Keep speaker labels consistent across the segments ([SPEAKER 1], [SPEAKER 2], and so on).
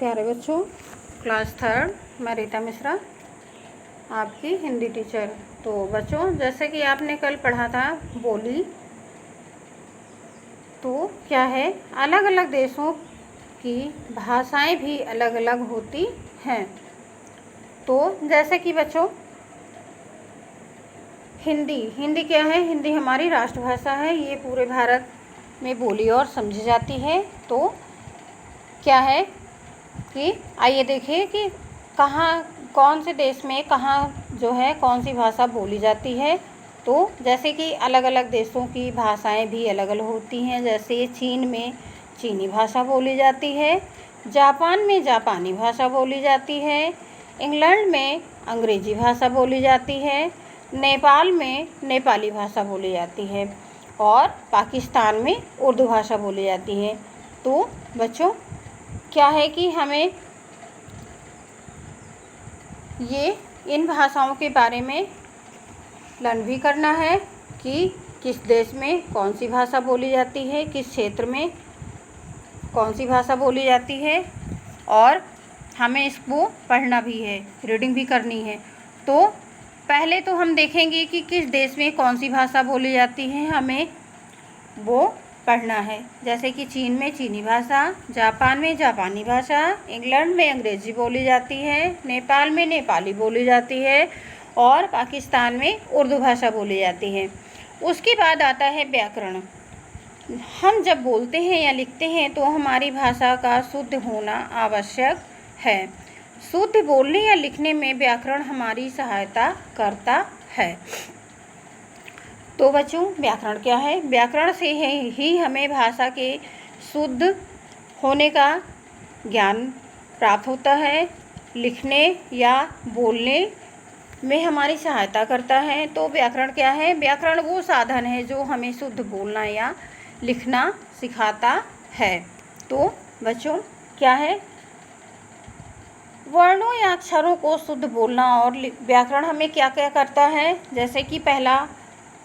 [SPEAKER 1] प्यारे बच्चों, class third, मैं रीता मिश्रा, आपकी हिंदी टीचर। तो बच्चों, जैसे कि आपने कल पढ़ा था बोली, तो क्या है, अलग अलग देशों की भाषाएं भी अलग अलग होती हैं। तो जैसे कि बच्चों, हिंदी क्या है? हिंदी हमारी राष्ट्रभाषा है। ये पूरे भारत में बोली और समझी जाती है। तो क्या है कि आइए देखिए कि कौन से देश में जो है कौन सी भाषा बोली जाती है। तो जैसे कि अलग अलग देशों की भाषाएं भी अलग अलग होती हैं। जैसे चीन में चीनी भाषा बोली जाती है, जापान में जापानी भाषा बोली जाती है, इंग्लैंड में अंग्रेजी भाषा बोली जाती है, नेपाल में नेपाली भाषा बोली जाती है और पाकिस्तान में उर्दू भाषा बोली जाती है। तो बच्चों, क्या है कि हमें ये इन भाषाओं के बारे में लर्न भी करना है कि किस देश में कौन सी भाषा बोली जाती है, किस क्षेत्र में कौन सी भाषा बोली जाती है, और हमें इसको पढ़ना भी है, रीडिंग भी करनी है। तो पहले तो हम देखेंगे कि किस देश में कौन सी भाषा बोली जाती है, हमें वो पढ़ना है। जैसे कि चीन में चीनी भाषा, जापान में जापानी भाषा, इंग्लैंड में अंग्रेजी बोली जाती है, नेपाल में नेपाली बोली जाती है और पाकिस्तान में उर्दू भाषा बोली जाती है। उसके बाद आता है व्याकरण। हम जब बोलते हैं या लिखते हैं तो हमारी भाषा का शुद्ध होना आवश्यक है। शुद्ध बोलने या लिखने में व्याकरण हमारी सहायता करता है। तो बच्चों, व्याकरण क्या है? व्याकरण से ही हमें भाषा के शुद्ध होने का ज्ञान प्राप्त होता है। लिखने या बोलने में हमारी सहायता करता है। तो व्याकरण क्या है? व्याकरण वो साधन है जो हमें शुद्ध बोलना या लिखना सिखाता है। तो बच्चों, क्या है, वर्णों या अक्षरों को शुद्ध बोलना और व्याकरण हमें क्या क्या करता है? जैसे कि पहला,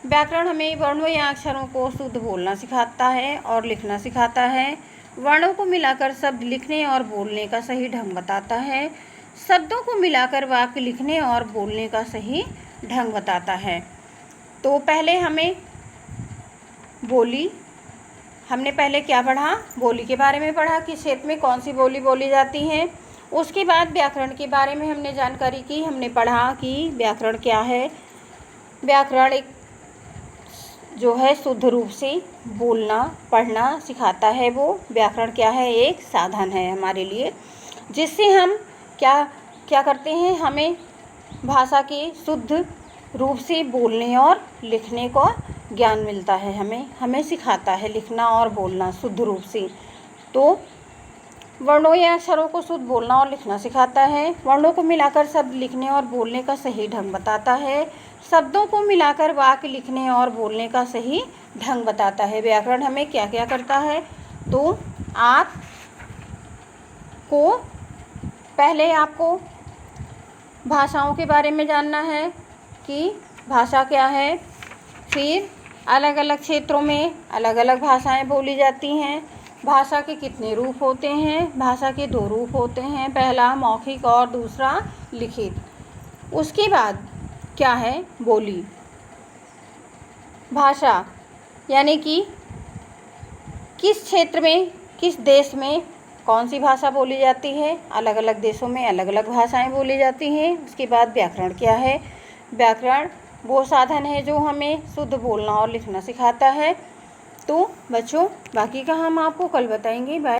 [SPEAKER 1] व्याकरण हमें वर्णों या अक्षरों को शुद्ध बोलना सिखाता है और लिखना सिखाता है। वर्णों को मिलाकर शब्द लिखने और बोलने का सही ढंग बताता है। शब्दों को मिलाकर वाक्य लिखने और बोलने का सही ढंग बताता है। तो पहले हमें बोली, हमने पहले क्या पढ़ा? बोली के बारे में पढ़ा कि क्षेत्र में कौन सी बोली बोली जाती है। उसके बाद व्याकरण के बारे में हमने जानकारी की। हमने पढ़ा कि व्याकरण क्या है। व्याकरण एक जो है शुद्ध रूप से बोलना पढ़ना सिखाता है। वो व्याकरण क्या है? एक साधन है हमारे लिए, जिससे हम क्या करते हैं, हमें भाषा के शुद्ध रूप से बोलने और लिखने को ज्ञान मिलता है। हमें सिखाता है लिखना और बोलना शुद्ध रूप से। तो वर्णों या अक्षरों को शुद्ध बोलना और लिखना सिखाता है। वर्णों को मिलाकर शब्द लिखने और बोलने का सही ढंग बताता है। शब्दों को मिलाकर वाक्य लिखने और बोलने का सही ढंग बताता है। व्याकरण हमें क्या क्या करता है? तो पहले आपको भाषाओं के बारे में जानना है कि भाषा क्या है। फिर अलग अलग क्षेत्रों में अलग अलग भाषाएं बोली जाती हैं। भाषा के कितने रूप होते हैं? भाषा के 2 रूप होते हैं, पहला मौखिक और दूसरा लिखित। उसके बाद क्या है? बोली। भाषा यानी कि किस क्षेत्र में, किस देश में कौन सी भाषा बोली जाती है। अलग अलग देशों में अलग अलग भाषाएं बोली जाती हैं। उसके बाद व्याकरण क्या है? व्याकरण वो साधन है जो हमें शुद्ध बोलना और लिखना सिखाता है। तो बच्चों, बाकी का हम आपको कल बताएंगे। बाय।